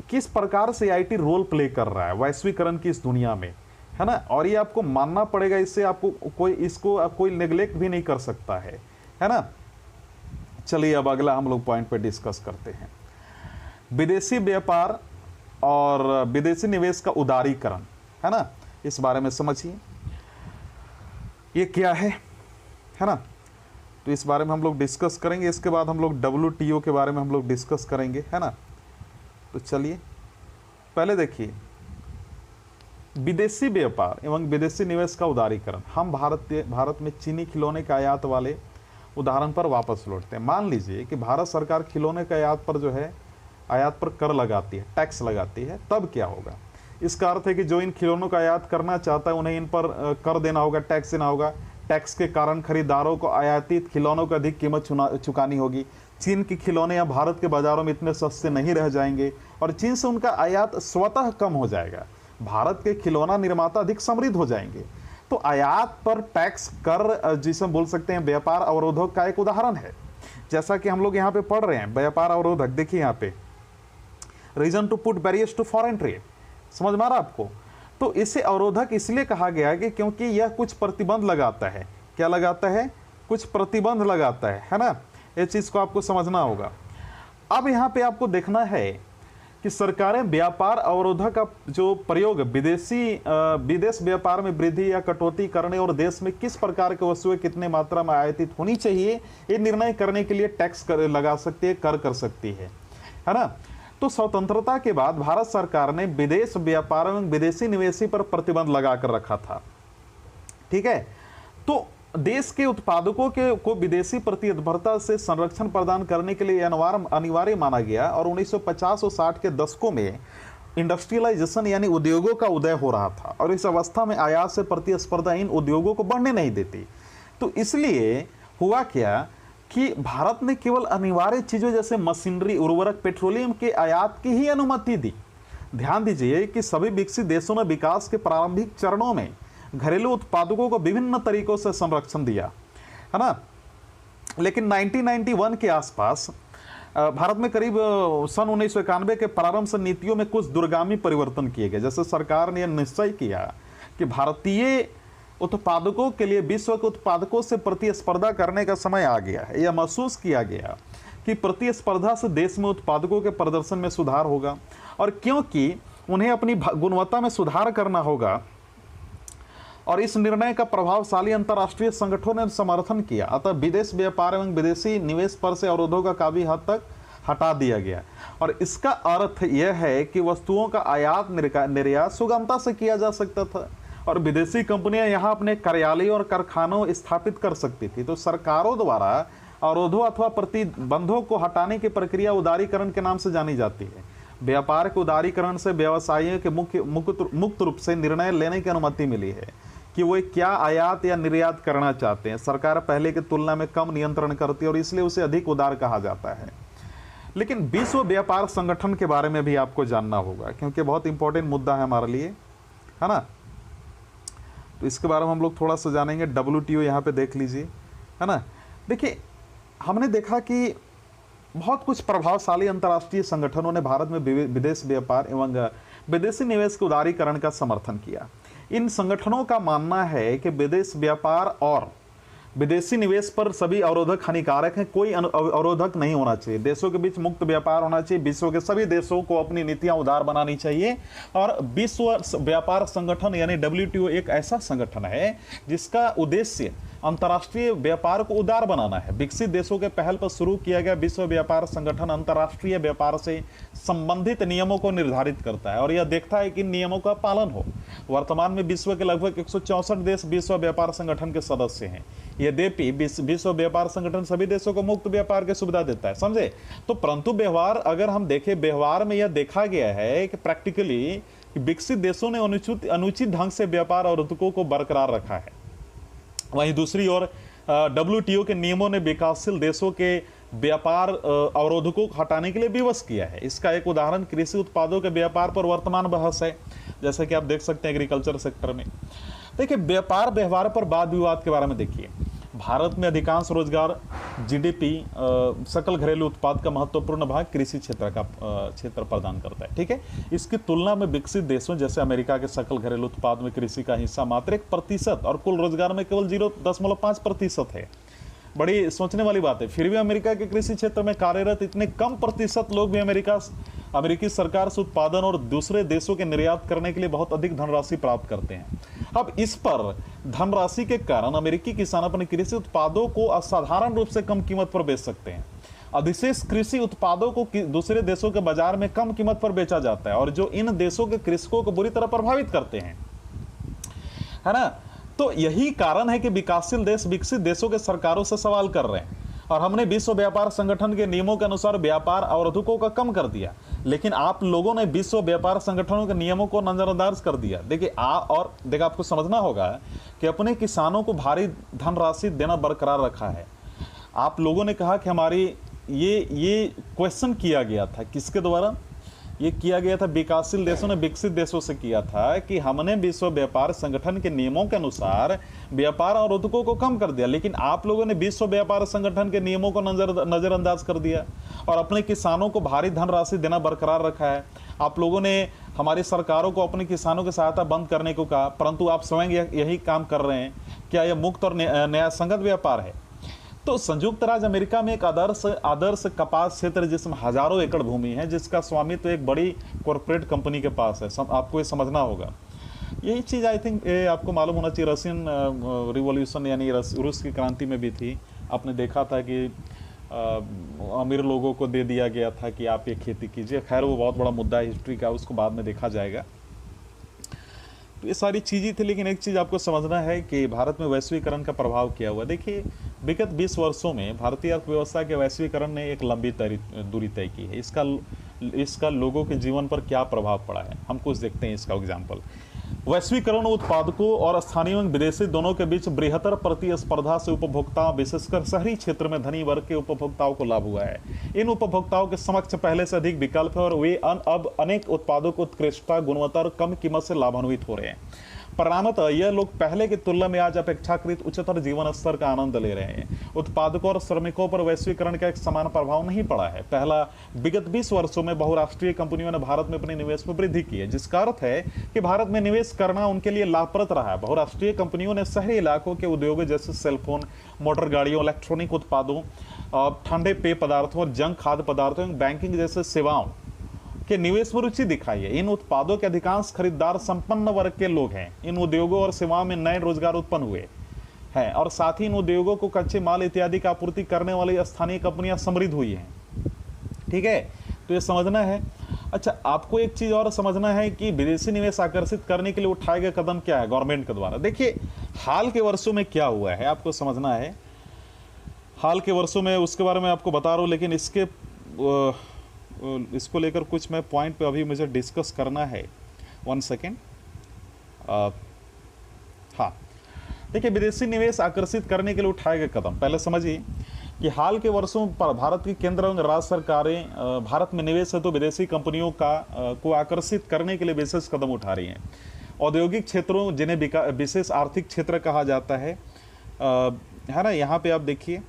किस प्रकार से आईटी रोल प्ले कर रहा है वैश्वीकरण की इस दुनिया में, है ना। और ये आपको मानना पड़ेगा, इससे आपको कोई नेग्लेक्ट भी नहीं कर सकता है ना। चलिए अब अगला हम लोग पॉइंट पे डिस्कस करते हैं, विदेशी व्यापार और विदेशी निवेश का उदारीकरण, है ना। इस बारे में समझिए ये क्या है ना। तो इस बारे में हम लोग डिस्कस करेंगे। इसके बाद हम लोग WTO के बारे में हम लोग डिस्कस करेंगे, है ना। तो चलिए पहले देखिए विदेशी व्यापार एवं विदेशी निवेश का उदारीकरण। हम भारत में चीनी खिलौने के आयात वाले उदाहरण पर वापस लौटते हैं। मान लीजिए कि भारत सरकार खिलौने के आयात पर जो है आयात पर कर लगाती है, टैक्स लगाती है, तब क्या होगा। इसका अर्थ है कि जो इन खिलौनों का आयात करना चाहता है उन्हें इन पर कर देना होगा, टैक्स देना होगा। टैक्स के कारण खरीदारों को आयातित खिलौनों को अधिक कीमत चुकानी होगी। चीन के खिलौने या भारत के बाजारों में इतने सस्ते नहीं रह जाएंगे और चीन से उनका आयात स्वतः कम हो जाएगा। भारत के खिलौना निर्माता अधिक समृद्ध हो जाएंगे। तो आयात पर टैक्स कर, जिसे बोल सकते हैं व्यापार अवरोधक का एक उदाहरण है। जैसा कि हम लोग यहाँ पे पढ़ रहे हैं व्यापार अवरोधक, देखिए यहाँ पे reason to put barriers to foreign trade, समझ में आ रहा आपको। तो इसे अवरोधक इसलिए कहा गया है कि क्योंकि यह कुछ प्रतिबंध लगाता है। क्या लगाता है? कुछ प्रतिबंध लगाता है ना। ये चीज को आपको समझना होगा। अब यहाँ पे आपको देखना है कि सरकारें व्यापार अवरोधक का जो प्रयोग विदेश व्यापार में वृद्धि या कटौती करने और देश में किस प्रकार की वस्तुएं कितने मात्रा में आयातित होनी चाहिए ये निर्णय करने के लिए टैक्स लगा सकती है, कर सकती है ना। तो स्वतंत्रता के बाद भारत सरकार ने विदेश व्यापार एवं विदेशी निवेशी पर प्रतिबंध लगाकर रखा था, ठीक है। तो देश के उत्पादकों को विदेशी प्रतिस्पर्धा से संरक्षण प्रदान करने के लिए अनिवार्य माना गया और 1950 और 60 के दशकों में इंडस्ट्रियलाइजेशन यानी उद्योगों का उदय हो रहा था और इस अवस्था में आयात से प्रतिस्पर्धा इन उद्योगों को बढ़ने नहीं देती। तो इसलिए हुआ क्या कि भारत ने केवल अनिवार्य चीजों जैसे मशीनरी, उर्वरक, पेट्रोलियम के आयात की ही अनुमति दी। ध्यान दीजिए कि सभी विकसित देशों ने विकास के प्रारंभिक चरणों में घरेलू उत्पादकों को विभिन्न तरीकों से संरक्षण दिया, है ना। लेकिन 1991 के आसपास भारत में करीब सन 1991 के प्रारंभ से नीतियों में कुछ दूरगामी परिवर्तन किए गए। जैसे सरकार ने यह निश्चय किया कि भारतीय उत्पादकों के लिए विश्व के उत्पादकों से प्रतिस्पर्धा करने का समय आ गया है। यह महसूस किया गया कि प्रतिस्पर्धा से देश में उत्पादकों के प्रदर्शन में सुधार होगा और क्योंकि उन्हें अपनी गुणवत्ता में सुधार करना होगा और इस निर्णय का प्रभावशाली अंतर्राष्ट्रीय संगठनों ने समर्थन किया। अतः विदेश व्यापार एवं विदेशी निवेश पर से अवरोधों का काफी हद तक हटा दिया गया और इसका अर्थ यह है कि वस्तुओं का आयात निर्यात सुगमता से किया जा सकता था और विदेशी कंपनियां यहां अपने कार्यालय और कारखानों स्थापित कर सकती थी। तो सरकारों द्वारा अवरोधों अथवा प्रतिबंधों को हटाने की प्रक्रिया उदारीकरण के नाम से जानी जाती है। व्यापार के उदारीकरण से व्यवसायियों के मुक्त रूप से निर्णय लेने की अनुमति मिली है कि वो क्या आयात या निर्यात करना चाहते हैं। सरकार पहले की तुलना में कम नियंत्रण करती है और इसलिए उसे अधिक उदार कहा जाता है। लेकिन विश्व व्यापार संगठन के बारे में भी आपको जानना होगा क्योंकि बहुत इंपॉर्टेंट मुद्दा है हमारे लिए, है ना। तो इसके बारे में हम लोग थोड़ा सा जानेंगे। WTO यहाँ पे देख लीजिए, है ना। देखिए हमने देखा कि बहुत कुछ प्रभावशाली अंतर्राष्ट्रीय संगठनों ने भारत में विदेश व्यापार एवं विदेशी निवेश के उदारीकरण का समर्थन किया। इन संगठनों का मानना है कि विदेश व्यापार और विदेशी निवेश पर सभी अवरोधक हानिकारक हैं, कोई अवरोधक नहीं होना चाहिए। देशों के बीच मुक्त व्यापार होना चाहिए। विश्व के सभी देशों को अपनी नीतियां उदार बनानी चाहिए और विश्व व्यापार संगठन यानी WTO एक ऐसा संगठन है जिसका उद्देश्य अंतर्राष्ट्रीय व्यापार को उदार बनाना है। विकसित देशों के पहल पर शुरू किया गया विश्व व्यापार संगठन अंतर्राष्ट्रीय व्यापार से संबंधित नियमों को निर्धारित करता है और यह देखता है कि नियमों का पालन हो। वर्तमान में विश्व के लगभग 164 देश विश्व व्यापार संगठन के सदस्य हैं। यद्यपि विश्व व्यापार संगठन सभी देशों को मुक्त व्यापार की सुविधा देता है, समझे। तो परंतु व्यवहार अगर हम देखें, व्यवहार में यह देखा गया है कि प्रैक्टिकली विकसित देशों ने अनुचित ढंग से व्यापार अवरोधकों को बरकरार रखा है। वहीं दूसरी ओर WTO के नियमों ने विकासशील देशों के व्यापार अवरोधकों को हटाने के लिए विवश किया है। इसका एक उदाहरण कृषि उत्पादों के व्यापार पर वर्तमान बहस है, जैसे कि आप देख सकते हैं एग्रीकल्चर सेक्टर में। देखिए व्यापार व्यवहार पर वाद विवाद के बारे में देखिए। भारत में अधिकांश रोजगार, जीडीपी, सकल घरेलू उत्पाद का महत्वपूर्ण भाग कृषि क्षेत्र प्रदान करता है। ठीक है, इसकी तुलना में विकसित देशों जैसे अमेरिका के सकल घरेलू उत्पाद में कृषि का हिस्सा मात्र 1% और कुल रोजगार में केवल 0.5% है। बड़ी सोचने वाली बात है। फिर भी अमेरिका के कृषि क्षेत्र में कार्यरत इतने कम प्रतिशत लोग भी अमेरिकी सरकार से उत्पादन और दूसरे देशों के निर्यात करने के लिए बहुत अधिक धनराशि प्राप्त करते हैं। अब इस पर धनराशि के कारण अमेरिकी किसान अपने कृषि उत्पादों को असाधारण रूप से कम कीमत पर बेच सकते हैं। अधिशेष कृषि उत्पादों को दूसरे देशों के बाजार में कम कीमत पर बेचा जाता है और जो इन देशों के कृषकों को बुरी तरह प्रभावित करते हैं, है ना। तो यही कारण है कि विकासशील देश विकसित देशों के सरकारों से सवाल कर रहे हैं और हमने विश्व व्यापार संगठन के नियमों के अनुसार व्यापार अवरोधकों का कम कर दिया, लेकिन आप लोगों ने विश्व व्यापार संगठनों के नियमों को नजरअंदाज कर दिया। देखिए आपको समझना होगा कि अपने किसानों को भारी धनराशि देना बरकरार रखा है। आप लोगों ने कहा कि हमारी ये क्वेश्चन किया गया था, किसके द्वारा ये किया गया था? विकासशील देशों ने विकसित देशों से किया था कि हमने विश्व व्यापार संगठन के नियमों के अनुसार व्यापार अवरोधकों को कम कर दिया, लेकिन आप लोगों ने विश्व व्यापार संगठन के नियमों को नजरअंदाज कर दिया और अपने किसानों को भारी धनराशि देना बरकरार रखा है। आप लोगों ने हमारी सरकारों को अपने किसानों की सहायता बंद करने को कहा, परंतु आप स्वयं यही काम कर रहे हैं। क्या यह मुक्त और न्यायसंगत व्यापार है? तो संयुक्त राज्य अमेरिका में एक आदर्श कपास क्षेत्र जिसमें हजारों एकड़ भूमि है, जिसका स्वामित्व एक बड़ी कॉरपोरेट कंपनी के पास है। आपको ये समझना होगा। यही चीज़ आई थिंक आपको मालूम होना चाहिए, रशियन रिवॉल्यूशन यानी रूस की क्रांति में भी थी। आपने देखा था कि अमीर लोगों को दे दिया गया था कि आप ये खेती कीजिए। खैर वो बहुत बड़ा मुद्दा है हिस्ट्री का, उसको बाद में देखा जाएगा। तो ये सारी चीज़ें थी, लेकिन एक चीज़ आपको समझना है कि भारत में वैश्वीकरण का प्रभाव क्या हुआ। देखिए विगत 20 वर्षों में भारतीय अर्थव्यवस्था के वैश्वीकरण ने एक लंबी दूरी तय की है। इसका लोगों के जीवन पर क्या प्रभाव पड़ा है, हम कुछ देखते हैं इसका एग्जाम्पल। वैश्वीकरण उत्पादकों और स्थानीय एवं विदेशी दोनों के बीच बृहत्तर प्रतिस्पर्धा से उपभोक्ता, विशेषकर शहरी क्षेत्र में धनी वर्ग के उपभोक्ताओं को लाभ हुआ है। इन उपभोक्ताओं के समक्ष पहले से अधिक विकल्प है और वे अब अनेक उत्पादों को उत्कृष्टता, गुणवत्ता और कम कीमत से लाभान्वित हो रहे हैं। परिणामतः यह लोग पहले की तुलना में आज अपेक्षाकृत उच्चतर जीवन स्तर का आनंद ले रहे हैं। उत्पादकों और श्रमिकों पर वैश्वीकरण का एक समान प्रभाव नहीं पड़ा है। पहला, विगत 20 वर्षों में बहुराष्ट्रीय कंपनियों ने भारत में अपने निवेश में वृद्धि की है, जिसका अर्थ है कि भारत में निवेश करना उनके लिए लाभप्रद रहा है। बहुराष्ट्रीय कंपनियों ने शहरी इलाकों के उद्योगों जैसे सेलफोन, मोटर गाड़ियों, इलेक्ट्रॉनिक उत्पादों, ठंडे पेय पदार्थों और जंक खाद्य पदार्थों, बैंकिंग जैसे सेवाओं के निवेश में रुचि दिखाई है। इन उत्पादों के अधिकांश खरीदार संपन्न वर्ग के लोग हैं। इन उद्योगों और सेवाओं में नए रोजगार उत्पन्न हुए हैं और साथ ही इन उद्योगों को कच्चे माल इत्यादि का आपूर्ति करने वाली स्थानीय कंपनियां समृद्ध हुई हैं। ठीक है, तो ये समझना है। अच्छा, आपको एक चीज और समझना है कि विदेशी निवेश आकर्षित करने के लिए उठाए गए कदम क्या है गवर्नमेंट के द्वारा। देखिए हाल के वर्षों में क्या हुआ है आपको समझना है। हाल के वर्षों में उसके बारे में आपको बता रहा हूँ, लेकिन इसको लेकर कुछ मैं पॉइंट पे अभी मुझे डिस्कस करना है। 1 सेकेंड। हाँ, देखिए विदेशी निवेश आकर्षित करने के लिए उठाए गए कदम पहले समझिए कि हाल के वर्षों पर भारत की केंद्र एवं राज्य सरकारें भारत में निवेश हेतु विदेशी कंपनियों को आकर्षित करने के लिए विशेष कदम उठा रही हैं। औद्योगिक क्षेत्रों जिन्हें विशेष आर्थिक क्षेत्र कहा जाता है ना। यहाँ पे आप देखिए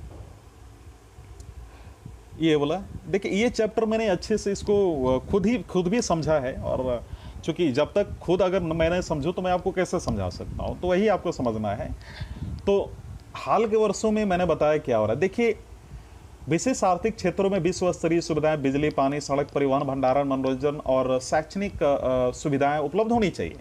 ये बोला, देखिए ये चैप्टर मैंने अच्छे से इसको खुद भी समझा है, और चूंकि जब तक खुद अगर मैंने समझूं तो मैं आपको कैसे समझा सकता हूं, तो वही आपको समझना है। तो हाल के वर्षों में मैंने बताया क्या हो रहा है। देखिए विशेष आर्थिक क्षेत्रों में विश्व स्तरीय सुविधाएं, बिजली, पानी, सड़क, परिवहन, भंडारण, मनोरंजन और शैक्षणिक सुविधाएं उपलब्ध होनी चाहिए।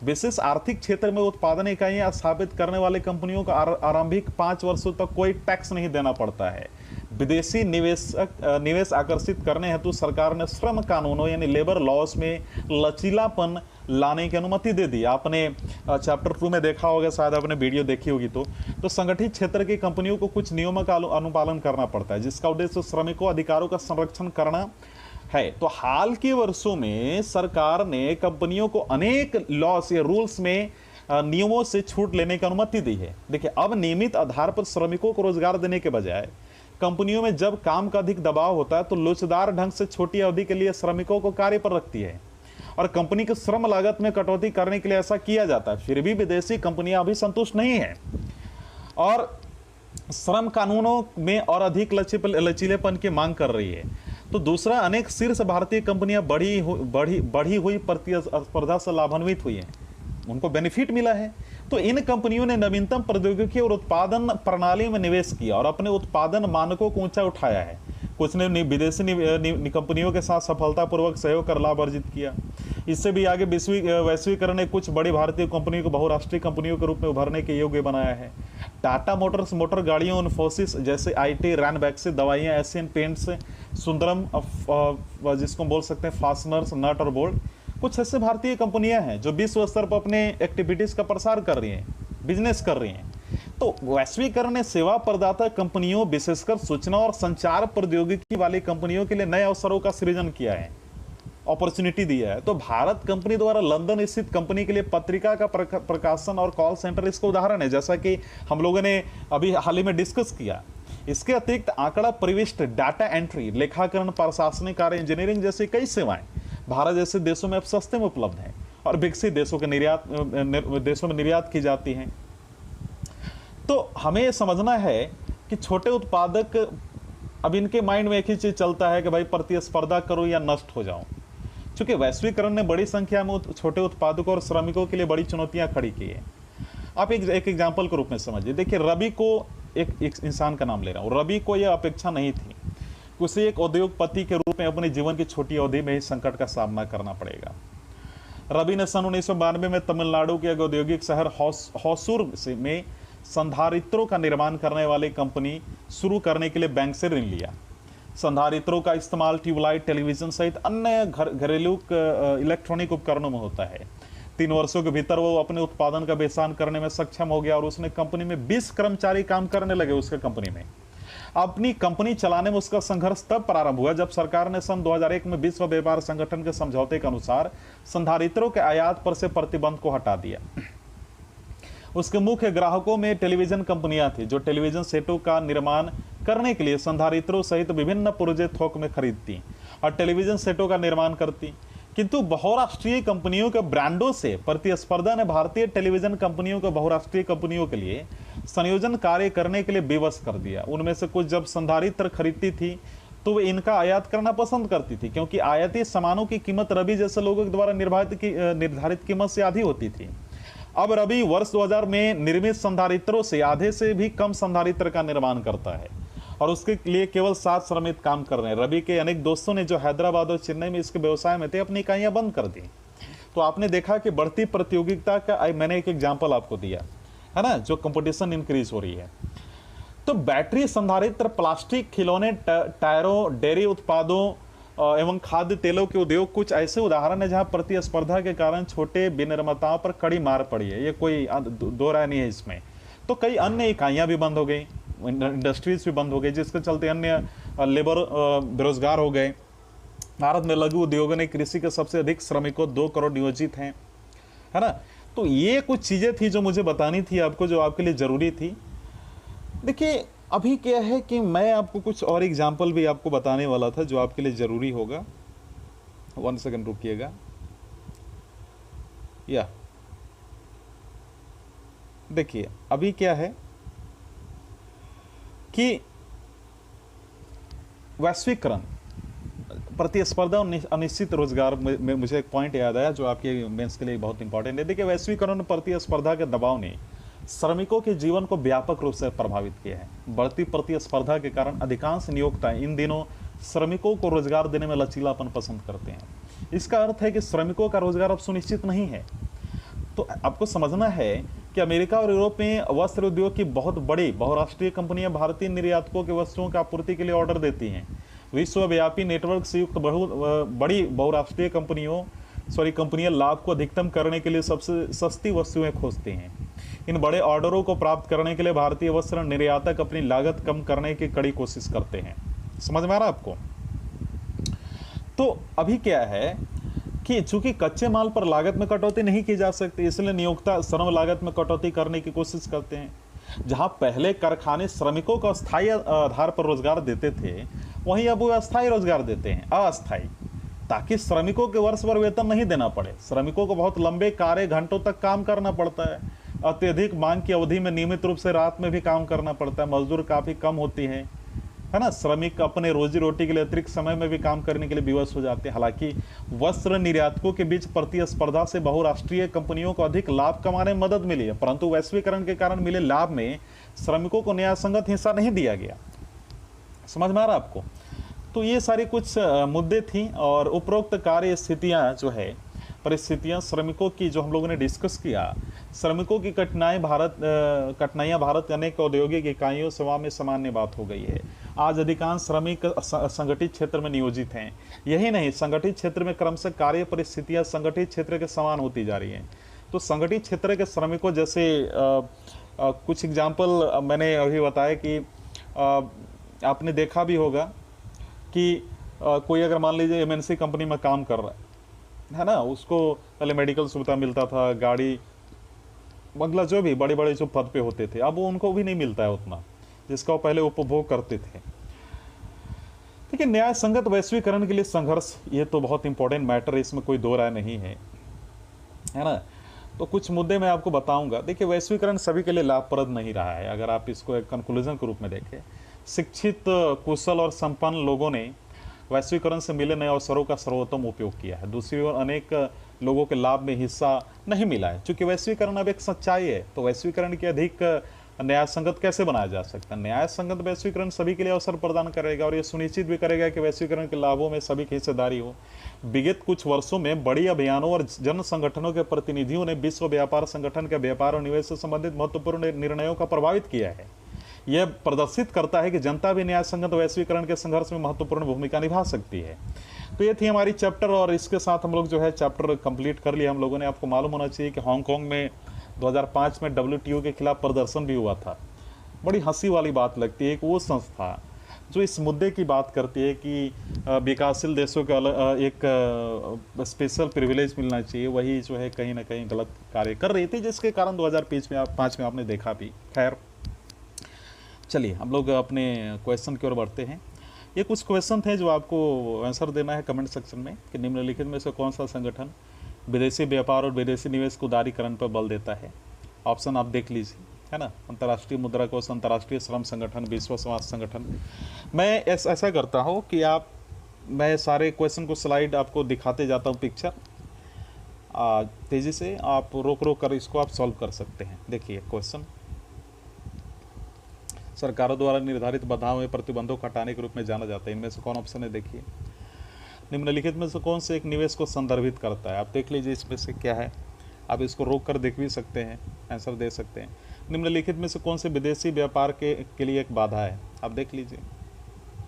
विशेष आर्थिक क्षेत्र में उत्पादन इकाइयां स्थापित करने वाली कंपनियों को आरंभिक 5 वर्षों तक कोई टैक्स नहीं देना पड़ता है। विदेशी निवेश आकर्षित करने हेतु सरकार ने श्रम कानूनों यानी लेबर लॉस में लचीलापन लाने की अनुमति दे दी। आपने चैप्टर 2 में देखा होगा, शायद आपने वीडियो देखी होगी। तो संगठित क्षेत्र की कंपनियों को कुछ नियमों का अनुपालन करना पड़ता है, जिसका उद्देश्य श्रमिकों अधिकारों का संरक्षण करना है। तो हाल के वर्षों में सरकार ने कंपनियों को अनेक लॉस या रूल्स में नियमों से छूट लेने की अनुमति दी है। देखिए अब नियमित आधार पर श्रमिकों को रोजगार देने के बजाय कंपनियों में जब काम का अधिक दबाव होता है तो लोचदार ढंग से छोटी अवधि के लिए श्रमिकों को कार्य पर रखती है और कंपनी की श्रम लागत में कटौती करने के लिए ऐसा किया जाता है। फिर भी विदेशी कंपनियां अभी संतुष्ट नहीं है और श्रम कानूनों में और अधिक लचीलेपन की मांग कर रही है। तो दूसरा, अनेक शीर्ष भारतीय कंपनियां बढ़ी हुई प्रतिस्पर्धा से लाभान्वित हुई हैं, उनको बेनिफिट मिला है। तो इन कंपनियों ने नवीनतम प्रौद्योगिकी और उत्पादन प्रणाली में निवेश किया और अपने उत्पादन मानकों को ऊंचा उठाया है। कुछ ने विदेशी कंपनियों के साथ सफलतापूर्वक सहयोग कर लाभ अर्जित किया। इससे भी आगे वैश्वीकरण ने कुछ बड़ी भारतीय कंपनियों को बहुराष्ट्रीय कंपनियों के रूप में उभरने के योग्य बनाया है। टाटा मोटर्स मोटर गाड़ियों, इन्फोसिस जैसे आईटी, रैनबैक्सी दवाइयाँ, एशियन पेंट्स, सुंदरम जिसको बोल सकते हैं फास्टनर्स, नट और बोल्ट, कुछ ऐसे भारतीय कंपनियां हैं जो विश्व स्तर पर अपने एक्टिविटीज का प्रसार कर रही हैं, बिजनेस कर रही हैं। तो वैश्वीकरण ने सेवा प्रदाता कंपनियों, विशेषकर सूचना और संचार प्रौद्योगिकी वाली कंपनियों के लिए नए अवसरों का सृजन किया है, अपॉर्चुनिटी दिया है। तो भारत कंपनी द्वारा लंदन स्थित कंपनी के लिए पत्रिका का प्रकाशन और कॉल सेंटर इसका उदाहरण है, जैसा कि हम लोगों ने अभी हाल ही में डिस्कस किया। इसके अतिरिक्त आंकड़ा प्रविष्ट, डाटा एंट्री, लेखाकरण, प्रशासनिक कार्य, इंजीनियरिंग जैसी कई सेवाएं भारत जैसे देशों में अब सस्ते में उपलब्ध हैं और विकसित देशों के देशों में निर्यात की जाती हैं। तो हमें यह समझना है कि छोटे उत्पादक, अब इनके माइंड में एक ही चीज चलता है कि भाई प्रतिस्पर्धा करो या नष्ट हो जाओ। चूंकि वैश्वीकरण ने बड़ी संख्या में छोटे उत्पादकों और श्रमिकों के लिए बड़ी चुनौतियां खड़ी की है। आप एक एग्जाम्पल के रूप में समझिए। देखिए, रवि को, एक इंसान का नाम ले रहा हूँ, रवि को यह अपेक्षा नहीं थी, उसे एक उद्योगपति के रूप में अपने जीवन की छोटी अवधि में ही संकट का सामना करना पड़ेगा। रवि ने सन 1992 में तमिलनाडु के एक औद्योगिक शहर होसूर में संधारित्रों का निर्माण करने वाली कंपनी शुरू करने के लिए बैंक से ऋण लिया। संधारित्रों का इस्तेमाल ट्यूबलाइट, टेलीविजन सहित अन्य घरेलू इलेक्ट्रॉनिक उपकरणों में होता है। 3 वर्षों के भीतर वो अपने उत्पादन का बेचान करने में सक्षम हो गया और उसने कंपनी में 20 कर्मचारी काम करने लगे उसके कंपनी में। अपनी कंपनी चलाने में उसका संघर्ष तब प्रारंभ हुआ जब सरकार ने सन 2001 में विश्व व्यापार संगठन के समझौते के अनुसार संधारित्रों के आयात पर से प्रतिबंध को हटा दिया। उसके मुख्य ग्राहकों में टेलीविजन कंपनियां थी जो टेलीविजन सेटों का निर्माण करने के लिए संधारित्रों सहित विभिन्न पुर्जे थोक में खरीदती और टेलीविजन सेटों का निर्माण करती। किंतु बहुराष्ट्रीय कंपनियों के ब्रांडों से प्रतिस्पर्धा ने भारतीय टेलीविजन कंपनियों को बहुराष्ट्रीय कंपनियों के लिए संयोजन कार्य करने के लिए बेबस कर दिया। उनमें से कुछ जब संधारित्र खरीदती थी तो वे इनका आयात करना पसंद करती थी, क्योंकि आयाती सामानों की कीमत रवि जैसे लोगों के द्वारा निर्धारित कीमत से आधी होती थी। अब रवि वर्ष 2000 में निर्मित संधारित्रों से आधे से भी कम संधारित्र का निर्माण करता है और उसके लिए केवल 7 श्रमिक काम कर रहे हैं। रवि के अनेक दोस्तों ने जो हैदराबाद और चेन्नई में इसके व्यवसाय में थे अपनी इकाइयां बंद कर दी। तो आपने देखा कि बढ़ती प्रतियोगिता का मैंने एक एग्जाम्पल आपको दिया है ना, जो कंपटीशन इंक्रीज हो रही है। तो बैटरी संधारित्र, प्लास्टिक, खिलौने, टायरों, डेयरी उत्पादों एवं खाद्य तेलों के उद्योग कुछ ऐसे उदाहरण है जहां प्रतिस्पर्धा के कारण छोटे विनिर्माताओं पर कड़ी मार पड़ी है। ये कोई दो राय नहीं है इसमें। तो कई अन्य इकाइयां भी बंद हो गई, इंडस्ट्रीज भी बंद हो गई, जिसके चलते अन्य लेबर बेरोजगार हो गए। भारत में लघु उद्योगों ने कृषि के सबसे अधिक श्रमिकों 2 करोड़ नियोजित हैं, है ना। तो ये कुछ चीजें थी जो मुझे बतानी थी आपको, जो आपके लिए जरूरी थी। देखिए, अभी क्या है कि मैं आपको कुछ और एग्जाम्पल भी आपको बताने वाला था जो आपके लिए जरूरी होगा। 1 सेकंड रुकिएगा। या देखिए, अभी क्या है कि वैश्वीकरण, प्रतिस्पर्धा और अनिश्चित रोजगार में मुझे एक पॉइंट याद आया जो आपके मेंस के लिए बहुत इंपॉर्टेंट है। देखिए, वैश्वीकरण और प्रतिस्पर्धा के दबाव ने श्रमिकों के जीवन को व्यापक रूप से प्रभावित किया है। बढ़ती प्रतिस्पर्धा के कारण अधिकांश नियोक्ता इन दिनों श्रमिकों को रोजगार देने में लचीलापन पसंद करते हैं। इसका अर्थ है कि श्रमिकों का रोजगार अब सुनिश्चित नहीं है। तो आपको समझना है कि अमेरिका और यूरोप में वस्त्र उद्योग की बहुत बड़ी बहुराष्ट्रीय कंपनियां भारतीय निर्यातकों के वस्त्रों की आपूर्ति के लिए ऑर्डर देती हैं। विश्वव्यापी नेटवर्क से युक्त बड़ी बहुराष्ट्रीय कंपनियां लाभ को अधिकतम करने के लिए सबसे सस्ती वस्तुएं खोजती हैं। इन बड़े ऑर्डरों को प्राप्त करने के लिए भारतीय वस्त्र निर्यातक अपनी लागत कम करने की कड़ी कोशिश करते हैं। समझ में आ रहा है आपको? तो अभी क्या है कि चूंकि कच्चे माल पर लागत में कटौती नहीं की जा सकती, इसलिए नियोक्ता श्रम लागत में कटौती करने की कोशिश करते हैं। जहां पहले कारखाने श्रमिकों को अस्थायी आधार पर रोजगार देते थे, वहीं अब वो अस्थायी रोजगार देते हैं, अस्थायी, ताकि श्रमिकों के वर्ष भर वेतन नहीं देना पड़े। श्रमिकों को बहुत लंबे कार्य घंटों तक काम करना पड़ता है। अत्यधिक मांग की अवधि में नियमित रूप से रात में भी काम करना पड़ता है, मजदूर काफ़ी कम होती है ना। श्रमिक अपने रोजी रोटी के लिए अतिरिक्त समय में भी काम करने के लिए विवश हो जाते हैं। हालांकि वस्त्र निर्यातकों के बीच प्रतिस्पर्धा से बहुराष्ट्रीय कंपनियों को अधिक लाभ कमाने में मदद मिली है, परंतु वैश्वीकरण के कारण मिले लाभ में श्रमिकों को न्यायसंगत हिस्सा नहीं दिया गया। समझ में आ रहा आपको? तो ये सारी कुछ मुद्दे थी और उपरोक्त कार्य स्थितियाँ जो है, परिस्थितियाँ श्रमिकों की जो हम लोगों ने डिस्कस किया, श्रमिकों की कठिनाइयाँ भारत के अनेक औद्योगिक इकाइयों सेवा में सामान्य बात हो गई है। आज अधिकांश श्रमिक संगठित क्षेत्र में नियोजित हैं। यही नहीं, संगठित क्षेत्र में क्रमशः कार्य परिस्थितियाँ संगठित क्षेत्र के समान होती जा रही हैं। तो संगठित क्षेत्र के श्रमिकों जैसे कुछ एग्जाम्पल मैंने अभी बताया कि आपने देखा भी होगा कि कोई अगर मान लीजिए MNC कंपनी में काम कर रहा है ना, उसको पहले मेडिकल सुविधा मिलता था, गाड़ी बंगला जो भी बड़े बड़े जो पद पे होते थे, अब वो उनको भी नहीं मिलता है उतना जिसका वो पहले उपभोग करते थे। देखिए, न्याय संगत वैश्वीकरण के लिए संघर्ष, ये तो बहुत इंपॉर्टेंट मैटर है, इसमें कोई दो राय नहीं है ना। तो कुछ मुद्दे मैं आपको बताऊंगा। देखिए, वैश्वीकरण सभी के लिए लाभप्रद नहीं रहा है। अगर आप इसको एक कंक्लूजन के रूप में देखें, शिक्षित, कुशल और संपन्न लोगों ने वैश्वीकरण से मिले नए अवसरों का सर्वोत्तम उपयोग किया है। दूसरी ओर अनेक लोगों के लाभ में हिस्सा नहीं मिला है। चूंकि वैश्वीकरण अब एक सच्चाई है, तो वैश्वीकरण के अधिक न्याय संगत कैसे बनाया जा सकता है? न्याय संगत वैश्वीकरण सभी के लिए अवसर प्रदान करेगा और ये सुनिश्चित भी करेगा कि वैश्वीकरण के लाभों में सभी की हिस्सेदारी हो। विगत कुछ वर्षों में बड़ी अभियानों और जन संगठनों के प्रतिनिधियों ने विश्व व्यापार संगठन के व्यापार और निवेश से संबंधित महत्वपूर्ण निर्णयों का प्रभावित किया है। यह प्रदर्शित करता है कि जनता भी न्याय संगत वैश्वीकरण के संघर्ष में महत्वपूर्ण भूमिका निभा सकती है। तो ये थी हमारी चैप्टर, और इसके साथ हम लोग जो है चैप्टर कंप्लीट कर लिया हम लोगों ने। आपको मालूम होना चाहिए कि हांगकांग में 2005 में WTO के खिलाफ प्रदर्शन भी हुआ था। बड़ी हंसी वाली बात लगती है कि वो संस्था जो इस मुद्दे की बात करती है कि विकासशील देशों को एक स्पेशल प्रिविलेज मिलना चाहिए, वही जो है कहीं ना कहीं गलत कार्य कर रही थी, जिसके कारण 2005 में आपने देखा भी। खैर, चलिए हम लोग अपने क्वेश्चन की ओर बढ़ते हैं। ये कुछ क्वेश्चन थे जो आपको आंसर देना है कमेंट सेक्शन में कि निम्नलिखित में से कौन सा संगठन विदेशी व्यापार और विदेशी निवेश को उदारीकरण पर बल देता है? ऑप्शन आप देख लीजिए, है ना। अंतर्राष्ट्रीय मुद्रा कोष, अंतर्राष्ट्रीय श्रम संगठन, विश्व समाज संगठन। मैं ऐसा करता हूँ कि मैं सारे क्वेश्चन को स्लाइड आपको दिखाते जाता हूँ, पिक्चर तेज़ी से आप रोक कर इसको आप सॉल्व कर सकते हैं। देखिए क्वेश्चन, सरकारों द्वारा निर्धारित बाधाओं में प्रतिबंधों को हटाने के रूप में जाना जाता है। इनमें से कौन ऑप्शन है? देखिए, निम्नलिखित में से कौन से एक निवेश को संदर्भित करता है? आप देख लीजिए इसमें से क्या है। आप इसको रोक कर देख भी सकते हैं, आंसर दे सकते हैं। निम्नलिखित में से कौन से विदेशी व्यापार के लिए एक बाधा है? आप देख लीजिए,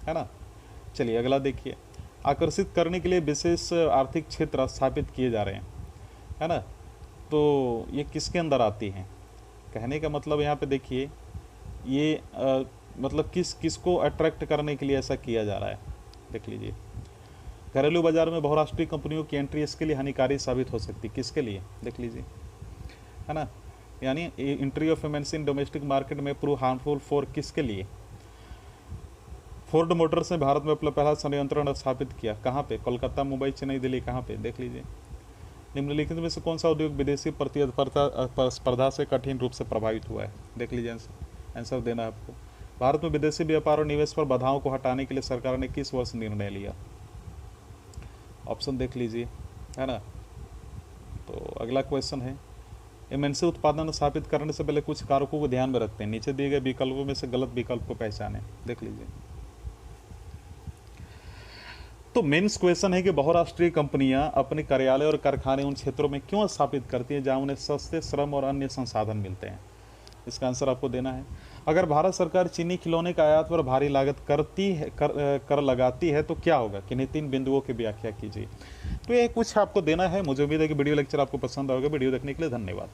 है ना। चलिए अगला देखिए, आकर्षित करने के लिए विशेष आर्थिक क्षेत्र स्थापित किए जा रहे हैं, है ना। तो ये किसके अंदर आती हैं? कहने का मतलब यहाँ पे देखिए, ये मतलब किसको अट्रैक्ट करने के लिए ऐसा किया जा रहा है? देख लीजिए, घरेलू बाजार में बहुराष्ट्रीय कंपनियों की एंट्री इसके लिए हानिकारी साबित हो सकती है। किसके लिए? देख लीजिए, है ना। यानी entry of MNC in domestic market में प्रूव हार्मफुल फॉर किसके लिए? फोर्ड मोटर्स ने भारत में अपना पहला संयंत्र स्थापित किया, कहाँ पे? कोलकाता, मुंबई, चेन्नई, दिल्ली, कहाँ पे? देख लीजिए। निम्नलिखित में से कौन सा उद्योग विदेशी प्रतिस्पर्धा से कठिन रूप से प्रभावित हुआ है? देख लीजिए, आंसर देना है आपको। भारत में विदेशी व्यापार और निवेश पर बाधाओं को हटाने के लिए सरकार ने किस वर्ष निर्णय लिया? ऑप्शन देख लीजिए, है ना। तो अगला क्वेश्चन है, MNC उत्पादन स्थापित करने से पहले कुछ कारकों को ध्यान में रखते हैं। नीचे दिए गए विकल्पों में से गलत विकल्प को पहचानें। देख लीजिए। तो मेंस क्वेश्चन है कि बहुराष्ट्रीय कंपनियां अपने कार्यालय और कारखाने उन क्षेत्रों में क्यों स्थापित करती हैं जहां उन्हें सस्ते श्रम और अन्य संसाधन मिलते हैं? इसका आंसर आपको देना है। अगर भारत सरकार चीनी खिलौने का आयात पर भारी लागत कर लगाती है तो क्या होगा? किन्हीं 3 बिंदुओं की व्याख्या कीजिए। तो ये कुछ आपको देना है। मुझे उम्मीद है कि वीडियो लेक्चर आपको पसंद आएगा। वीडियो देखने के लिए धन्यवाद।